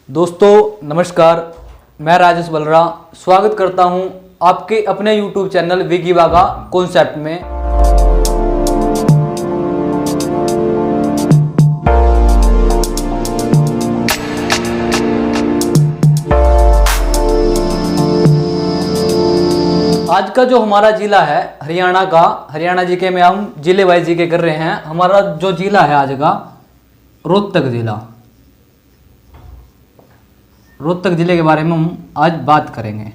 दोस्तों नमस्कार, मैं राजेश बलरा स्वागत करता हूं आपके अपने YouTube चैनल विगी वागा कॉन्सेप्ट में। आज का जो हमारा जिला है हरियाणा का, हरियाणा जीके में हम जिले वाइज जीके कर रहे हैं। हमारा जो जिला है आज का रोहतक जिला। रोहतक जिले के बारे में हम आज बात करेंगे।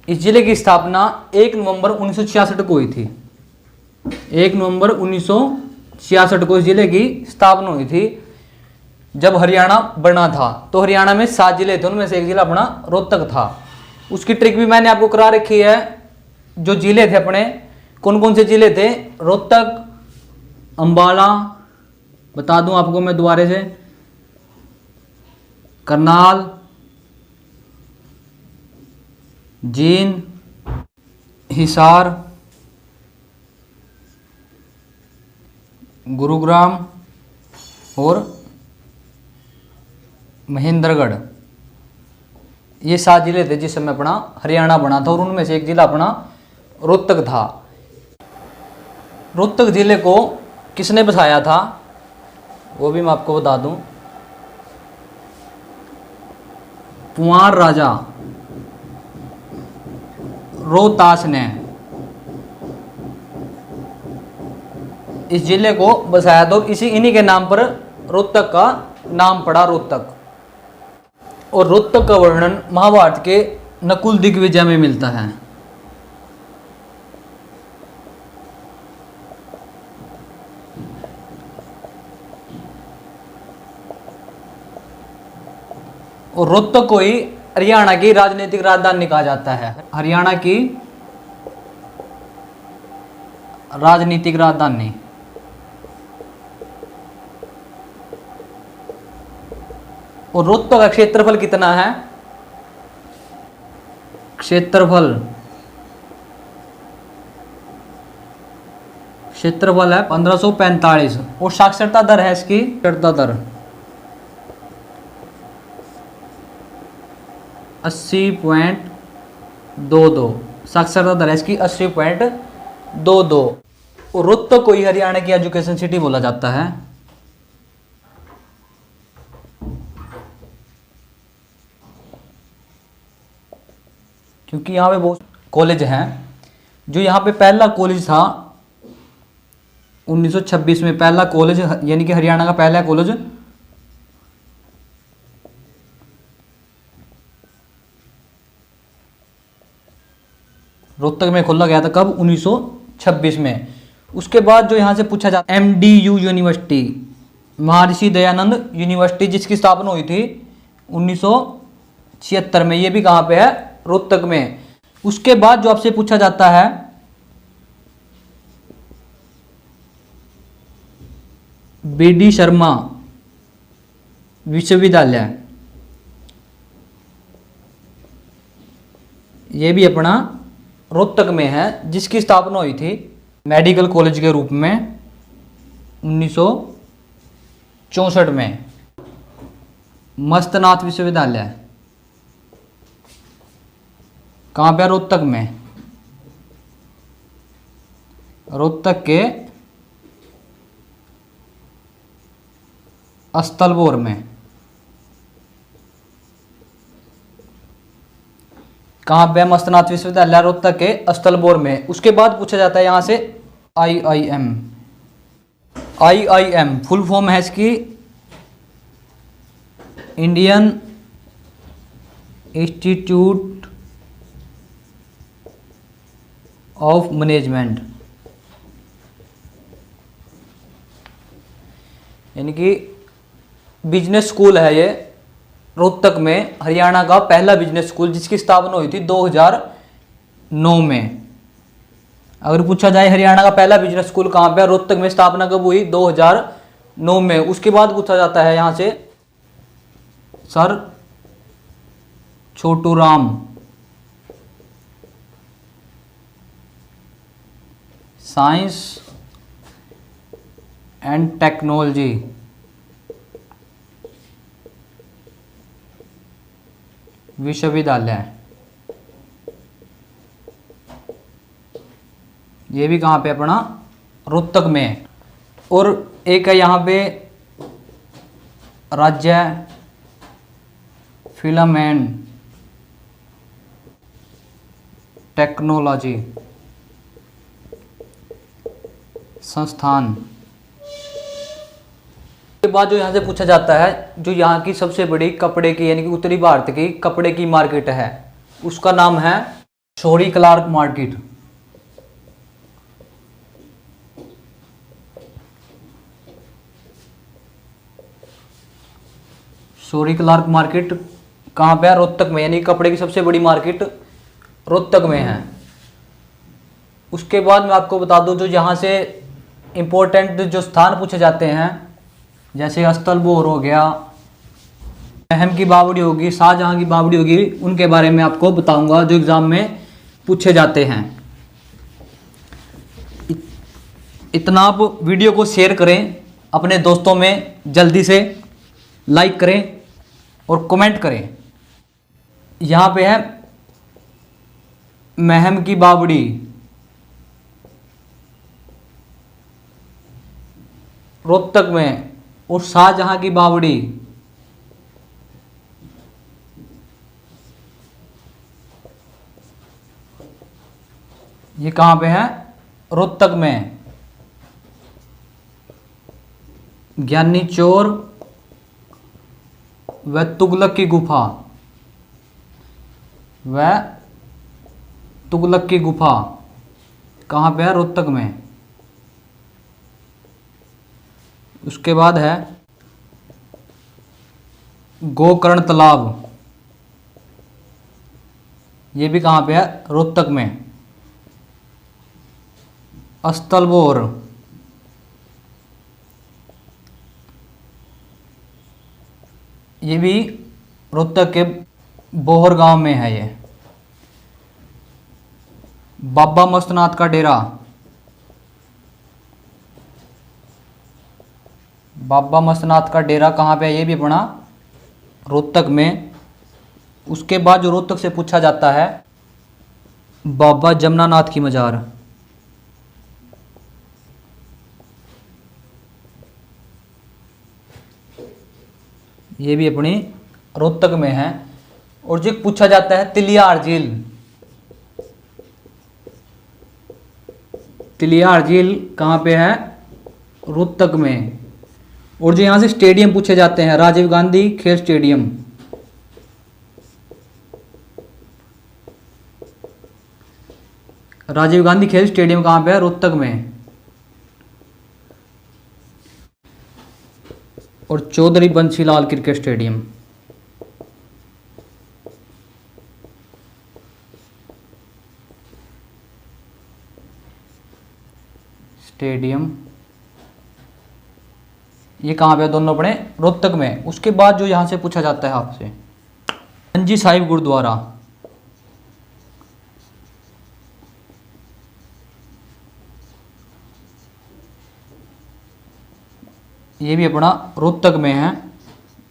इस जिले की स्थापना 1 नवंबर 1966 को हुई थी। 1 नवंबर 1966 को इस जिले की स्थापना हुई थी। जब हरियाणा बना था तो हरियाणा में 7 जिले थे, उनमें से एक जिला अपना रोहतक था। उसकी ट्रिक भी मैंने आपको करा रखी है। जो जिले थे अपने, कौन कौन से जिले थे? रोहतक, अंबाला, बता दूं आपको मैं दोबारा से, करनाल, जींद, हिसार, गुरुग्राम और महेंद्रगढ़। ये 7 जिले थे जिस समय अपना हरियाणा बना था और उनमें से एक जिला अपना रोहतक था। रोहतक जिले को किसने बसाया था वो भी मैं आपको बता दूं। पुआर राजा रोहतास ने इस जिले को बसाया, तो इन्हीं के नाम पर रोहतक का नाम पड़ा, रोहतक। और रोहतक का वर्णन महाभारत के नकुल दिग्विजय में मिलता है। और रोहतक को ही हरियाणा की राजनीतिक राजधानी कहा जाता है। हरियाणा की राजनीतिक राजधानी। और रोहतक का क्षेत्रफल कितना है? क्षेत्रफल है 1545। और साक्षरता दर है इसकी, साक्षरता दर 80.22। साक्षरता दर है इसकी 80.22। और रोहतक को ही हरियाणा की एजुकेशन सिटी बोला जाता है। क्योंकि यहाँ पे बहुत कॉलेज हैं। जो यहाँ पे पहला कॉलेज था 1926 में, पहला कॉलेज यानी कि हरियाणा का पहला कॉलेज रोहतक में खोला गया था। कब? 1926 में। उसके बाद जो यहाँ से पूछा जाता है MDU university, Maharshi Dayanand university, जिसकी स्थापना हुई थी 1976 में। ये भी कहाँ पे है? रोहतक में। उसके बाद जो आपसे पूछा जाता है BD शर्मा विश्वविद्यालय, ये भी अपना रोहतक में है, जिसकी स्थापना हुई थी मेडिकल कॉलेज के रूप में 1964 में। मस्तनाथ विश्वविद्यालय कहाँ पे? रोहतक में। रोहतक के अस्तलबोर में। कहाँ पे? मस्तनाथ विश्वविद्यालय रोहतक के अस्तलबोर में। उसके बाद पूछा जाता है यहाँ से IIM। IIM फुल फॉर्म है इसकी इंडियन इंस्टीट्यूट ऑफ मैनेजमेंट, यानी कि बिजनेस स्कूल है ये रोहतक में। हरियाणा का पहला बिजनेस स्कूल, जिसकी स्थापना हुई थी 2009 में। अगर पूछा जाए हरियाणा का पहला बिजनेस स्कूल कहाँ पे है, रोहतक में, स्थापना कब हुई? 2009 में। उसके बाद पूछा जाता है यहाँ से sir Chhotu Ram science and technology विश्वविद्यालय, ये भी कहाँ पे अपना रोहतक में है। और एक है यहाँ पे राज्य फिल्म एंड टेक्नोलॉजी संस्थान। के बाद जो यहाँ से पूछा जाता है, जो यहाँ की सबसे बड़ी कपड़े की यानी कि उत्तरी भारत की कपड़े की मार्केट है, उसका नाम है शोरी क्लार्क मार्केट। शोरी क्लार्क मार्केट कहाँ पे है? रोहतक में, यानी कपड़े की सबसे बड़ी मार्केट रोहतक में है। उसके बाद मैं आपको बता दूं, जो यहाँ से इम्पोर्टेंट जो स्थान पूछे जाते हैं, जैसे अस्तलबोर हो गया, महम की बावड़ी होगी, शाहजहां की बावड़ी होगी, उनके बारे में आपको बताऊंगा जो एग्जाम में पूछे जाते हैं। इतना आप वीडियो को शेयर करें अपने दोस्तों में, जल्दी से लाइक करें और कमेंट करें। यहाँ पे है महम की बावड़ी, रोहतक में, और शाहजहां की बावड़ी ये कहाँ पे है? रोहतक में। ज्ञानी चोर व तुगलक की गुफा, वह तुगलक की गुफा कहाँ पे है? रोहतक में। उसके बाद है गोकर्ण तालाब, ये भी कहाँ पे है? रोहतक में। अस्तलबोर, ये भी रोहतक के बोहर गांव में है। ये बाबा मस्तनाथ का डेरा, बाबा मस्तनाथ का डेरा कहाँ पे है? ये भी अपना रोहतक में। उसके बाद जो रोहतक से पूछा जाता है, बाबा जमनानाथ की मजार, ये भी अपनी रोहतक में है। और जो पूछा जाता है तिलियार झील, तिलियार झील कहाँ पे है? रोहतक में। और जो यहाँ से स्टेडियम पूछे जाते हैं, राजीव गांधी खेल स्टेडियम, राजीव गांधी खेल स्टेडियम कहाँ पे है? रोहतक में। और चौधरी बंसीलाल क्रिकेट स्टेडियम, ये कहाँ पे? दोनों अपने रोहतक में। उसके बाद जो यहाँ से पूछा जाता है आपसे, मंजी साहिब गुरुद्वारा, ये भी अपना रोहतक में है।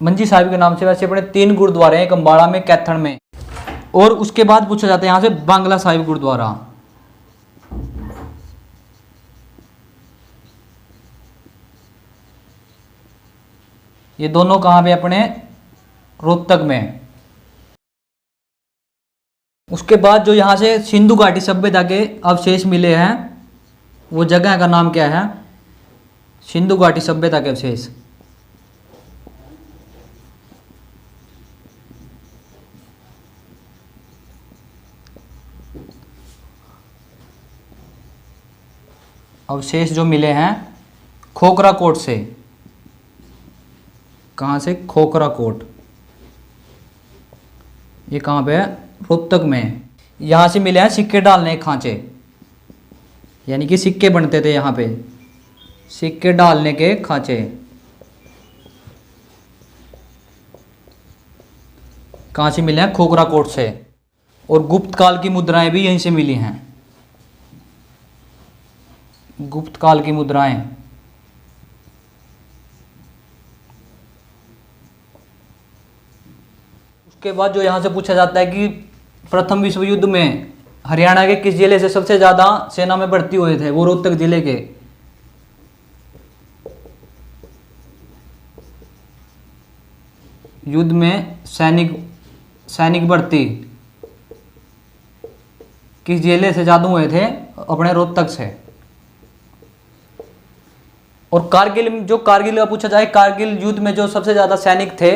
मंजी साहिब के नाम से वैसे अपने 3 गुरुद्वारे हैं, एक अम्बाड़ा में, कैथन में। और उसके बाद पूछा जाता है यहाँ से बांग्ला साहिब गुरुद्वारा, ये दोनों कहाँ पे? अपने रोहतक में। उसके बाद जो यहाँ से सिंधु घाटी सभ्यता के अवशेष मिले हैं, वो जगह का नाम क्या है? सिंधु घाटी सभ्यता के अवशेष, अवशेष जो मिले हैं खोखरा कोट से। कहाँ से? खोखरा कोट, ये कहाँ पे है? रोहतक में। यहाँ से मिले हैं सिक्के डालने के खांचे, यानी कि सिक्के बनते थे यहाँ पे, सिक्के डालने के खांचे। कहाँ से मिले हैं? खोखरा कोट से। और गुप्त काल की मुद्राएं भी यहीं से मिली हैं, गुप्त काल की मुद्राएं। उसके बाद जो यहाँ से पूछा जाता है कि प्रथम विश्व युद्ध में हरियाणा के किस जिले से सबसे ज्यादा सेना में भर्ती हुए थे? वो रोहतक जिले के। युद्ध में सैनिक भर्ती किस जिले से ज्यादा हुए थे? अपने रोहतक से। और कारगिल का पूछा जाए, कारगिल युद्ध में जो सबसे ज्यादा सैनिक थे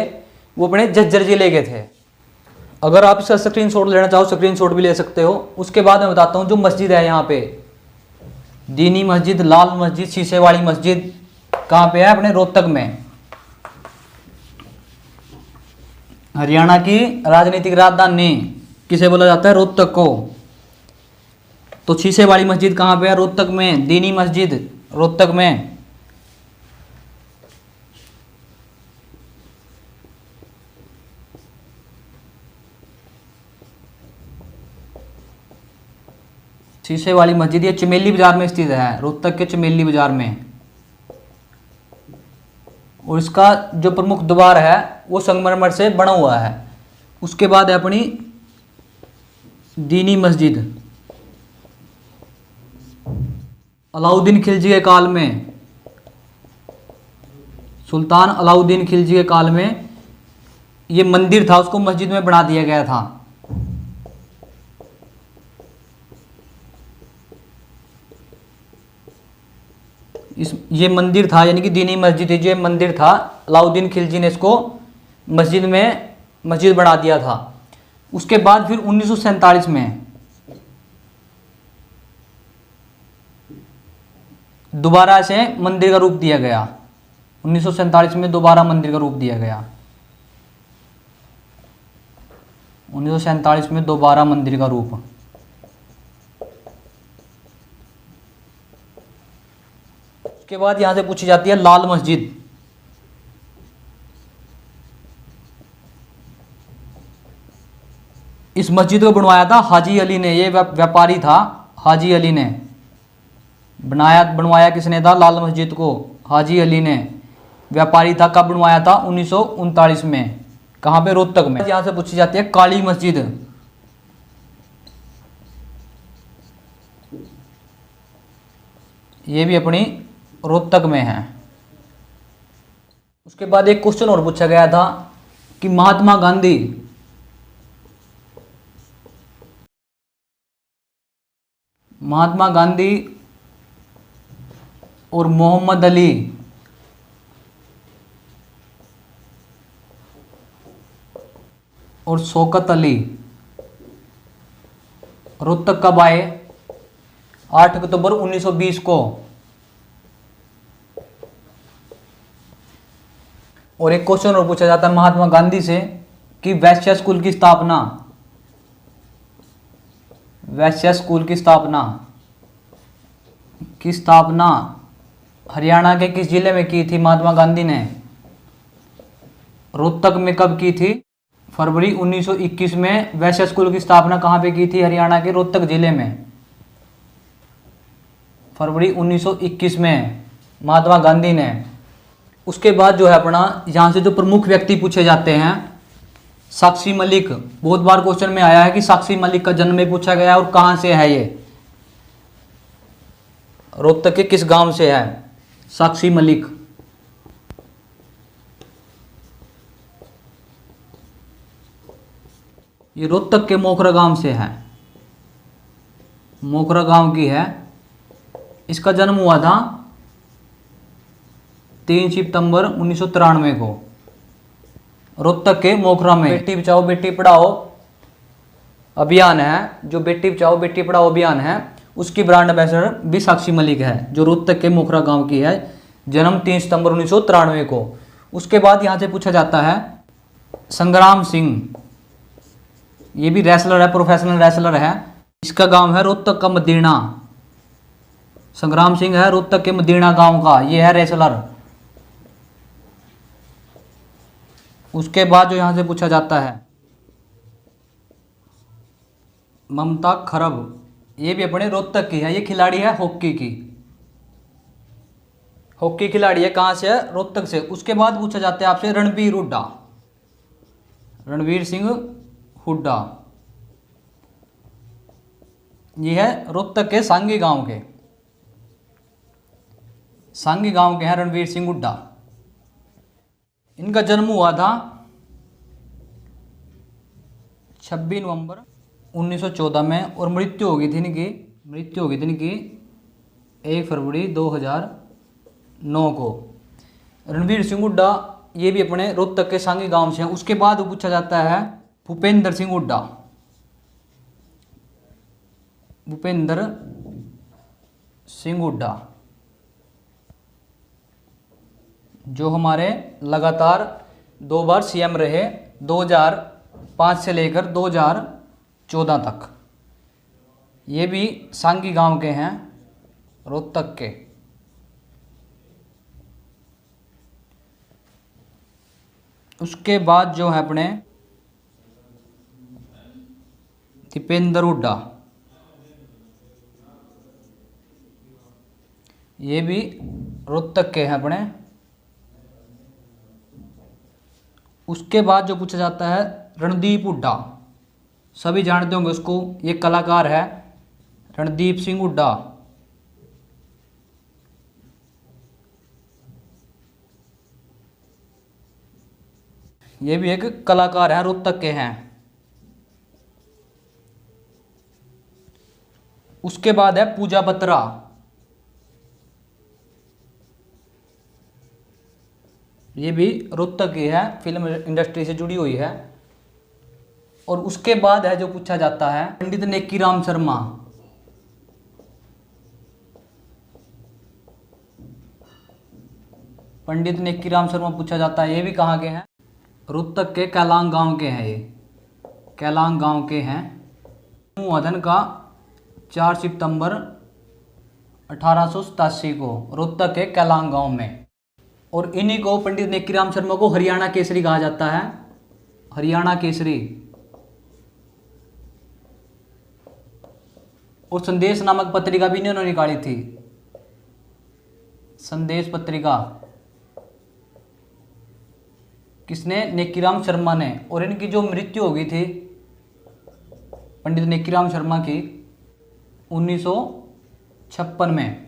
वो अपने झज्जर जिले के थे। अगर आप इसका स्क्रीनशॉट लेना चाहो स्क्रीनशॉट भी ले सकते हो। उसके बाद मैं बताता हूँ जो मस्जिद है यहाँ पे, दीनी मस्जिद, लाल मस्जिद, शीशे वाली मस्जिद, कहाँ पे है? अपने रोहतक में। हरियाणा की राजनीतिक राजधानी किसे बोला जाता है? रोहतक को। तो शीशे वाली मस्जिद कहाँ पे है? रोहतक में। दीनी मस्जिद रोहतक में। शीशे वाली मस्जिद ये चमेली बाजार में स्थित है, रोहतक के चमेली बाजार में। और इसका जो प्रमुख द्वार है वो संगमरमर से बना हुआ है। उसके बाद है अपनी दीनी मस्जिद, अलाउद्दीन खिलजी के काल में, सुल्तान अलाउद्दीन खिलजी के काल में ये मंदिर था, उसको मस्जिद में बना दिया गया था। ये मंदिर था, यानी कि दीनी मस्जिद है, जो ये मंदिर था अलाउद्दीन खिलजी ने इसको मस्जिद बना दिया था। उसके बाद फिर 1947 में दोबारा से मंदिर का रूप दिया गया। 1947 में दोबारा मंदिर का रूप दिया गया। 1947 में दोबारा मंदिर का रूप। उसके बाद यहां से पूछी जाती है लाल मस्जिद। इस मस्जिद को बनवाया था हाजी अली ने, ये व्यापारी था हाजी अली ने बनवाया किसने था? लाल मस्जिद को हाजी अली ने, व्यापारी था। कब बनवाया था? 1939 में। कहां पे? रोहतक में। यहां से पूछी जाती है काली मस्जिद। ये भी अपनी रोहतक में है। उसके बाद एक क्वेश्चन और पूछा गया था कि महात्मा गांधी और मोहम्मद अली और शौकत अली रोहतक कब आए? 8 अक्टूबर 1920 को। और एक क्वेश्चन और पूछा जाता है महात्मा गांधी से कि वैश्य स्कूल की स्थापना हरियाणा के किस जिले में की थी महात्मा गांधी ने? रोहतक में। कब की थी? फरवरी 1921 में। वैश्य स्कूल की स्थापना कहाँ पे की थी? हरियाणा के रोहतक जिले में। फरवरी 1921 में महात्मा गांधी ने। उसके बाद जो है अपना यहाँ से जो प्रमुख व्यक्ति पूछे जाते हैं, साक्षी मलिक। बहुत बार क्वेश्चन में आया है कि साक्षी मलिक का जन्म में पूछा गया और कहाँ से है? ये रोहतक के किस गांव से है साक्षी मलिक? ये रोहतक के मोखरा गांव से है, मोखरा गांव की है। इसका जन्म हुआ था 3 सितंबर 1993 को रोहतक के मोखरा में। बेटी बचाओ बेटी पढ़ाओ अभियान है, जो बेटी बचाओ बेटी पढ़ाओ अभियान है, उसकी ब्रांड एम्बेसडर भी साक्षी मलिक है, जो रोहतक के मोखरा गांव की है। जन्म 3 सितंबर 1993 को। उसके बाद यहाँ से पूछा जाता है संग्राम सिंह। ये भी रेसलर है, प्रोफेशनल रेसलर है। इसका गांव है रोहतक का मदीना। संग्राम सिंह है रोहतक के मदीना गांव का, ये है रेसलर। उसके बाद जो यहां से पूछा जाता है ममता खरब। ये भी अपने रोहतक की है। ये खिलाड़ी है हॉकी की, हॉकी खिलाड़ी है। कहां से है? रोहतक से। उसके बाद पूछा जाता है आपसे रणबीर हुड्डा। रणवीर सिंह हुड्डा, ये है रोहतक के सांगी गांव के, सांगी गांव के हैं रणवीर सिंह हुड्डा। इनका जन्म हुआ था 26 नवंबर 1914 में और मृत्यु हो गई थी इनकी 1 फरवरी 2009 को। रणवीर सिंह हुड्डा ये भी अपने रोहतक के सांगी गांव से हैं। उसके बाद पूछा जाता है भूपेंद्र सिंह हुड्डा, भूपेंद्र सिंह हुड्डा जो हमारे लगातार 2 बार सीएम रहे, 2005 से लेकर 2014 तक। ये भी सांगी गांव के हैं, रोहतक के। उसके बाद जो है अपने दीपेंद्र हुड्डा, ये भी रोहतक के हैं अपने। उसके बाद जो पूछा जाता है रणदीप हुड्डा, सभी जानते होंगे उसको, ये कलाकार है रणदीप सिंह हुड्डा। ये भी एक कलाकार है, रोहतक के हैं। उसके बाद है पूजा बत्रा, ये भी रोहतक की है, फिल्म इंडस्ट्री से जुड़ी हुई है। और उसके बाद है जो पूछा जाता है पंडित नेकीराम शर्मा, पंडित नेकीराम शर्मा पूछा जाता है। ये भी कहाँ के हैं? रोहतक के कैलांग गांव के हैं, ये कैलांग गांव के हैं। अधन का 4 सितंबर 1887 को रोहतक के कैलांग गांव में। और इन्हीं को, पंडित नेकीराम शर्मा को हरियाणा केसरी कहा जाता है, हरियाणा केसरी। और संदेश नामक पत्रिका भी इन्होंने निकाली थी, संदेश पत्रिका। किसने? नेकीराम शर्मा ने। और इनकी जो मृत्यु हो गई थी पंडित नेकीराम शर्मा की 1956 में।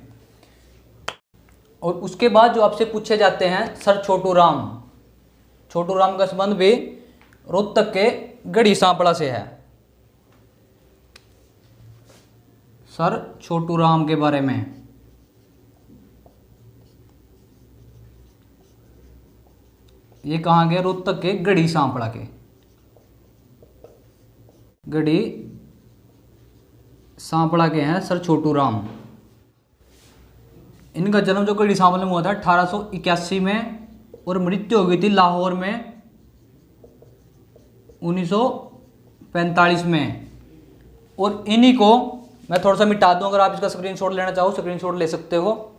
और उसके बाद जो आपसे पूछे जाते हैं सर छोटू राम, छोटू राम का संबंध भी रोहतक के गढ़ी सांपड़ा से है। सर छोटू राम के बारे में, ये कहाँ गए? रोहतक के गढ़ी सांपड़ा के, गढ़ी सांपड़ा के हैं सर छोटू राम। इनका जन्म जो गढ़ी सांपड़ा में हुआ था 1881 में और मृत्यु हो गई थी लाहौर में 1945 में। और इन्हीं को मैं थोड़ा सा मिटा दूं, अगर आप इसका स्क्रीनशॉट लेना चाहो स्क्रीनशॉट ले सकते हो।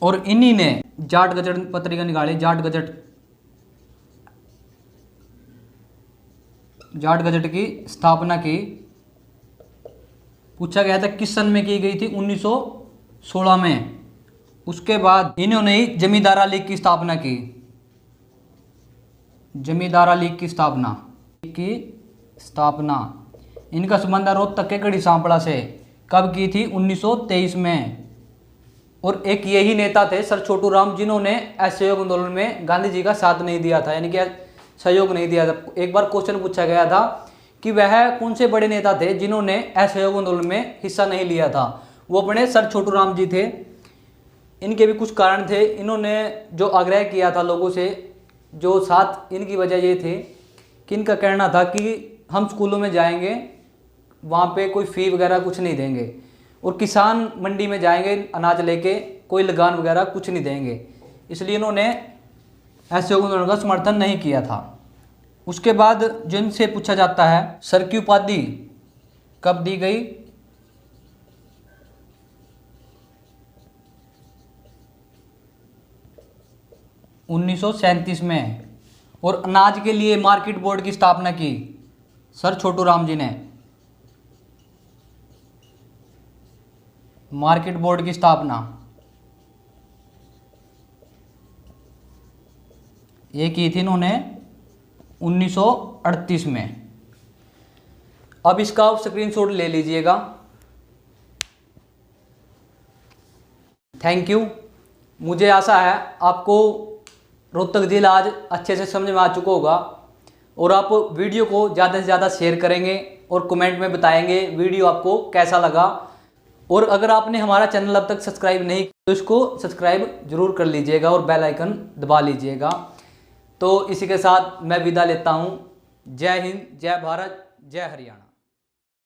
और इन्हीं ने जाट गजट पत्रिका निकाली, जाट गजट की स्थापना की। पूछा गया था किस सन में की गई थी? 1916 में। उसके बाद इन्होंने ही जमींदारा लीग की स्थापना की, जमींदारा लीग की स्थापना। इनका संबंध रोहतक के गढ़ी सांपड़ा से। कब की थी? 1923 में। और एक यही नेता थे सर छोटू राम जिन्होंने असहयोग आंदोलन में गांधी जी का साथ नहीं दिया था, यानी कि सहयोग नहीं दिया था। एक बार क्वेश्चन पूछा गया था कि वह कौन से बड़े नेता थे जिन्होंने असहयोग आंदोलन में हिस्सा नहीं लिया था? वो अपने सर छोटू राम जी थे। इनके भी कुछ कारण थे। इन्होंने जो आग्रह किया था लोगों से, जो साथ इनकी वजह ये थी कि इनका कहना था कि हम स्कूलों में जाएंगे, वहाँ पे कोई फ़ी वगैरह कुछ नहीं देंगे, और किसान मंडी में जाएंगे अनाज लेके, कोई लगान वगैरह कुछ नहीं देंगे। इसलिए इन्होंने असहयोग आंदोलन का समर्थन नहीं किया था। उसके बाद जिनसे पूछा जाता है सर की उपाधि कब दी गई? 1937 में। और अनाज के लिए मार्केट बोर्ड की स्थापना की सर छोटू राम जी ने, मार्केट बोर्ड की स्थापना। ये की थी इन्होंने 1938 में। अब इसका आप स्क्रीनशॉट ले लीजिएगा। Thank you. मुझे आशा है आपको रोहतक झील आज अच्छे से समझ में आ चुका होगा, और आप वीडियो को ज़्यादा से ज़्यादा शेयर करेंगे और कमेंट में बताएंगे वीडियो आपको कैसा लगा। और अगर आपने हमारा चैनल अब तक सब्सक्राइब नहीं किया तो इसको सब्सक्राइब जरूर कर लीजिएगा और बेल आइकन दबा लीजिएगा। तो इसी के साथ मैं विदा लेता हूँ। जय हिंद, जय भारत, जय हरियाणा।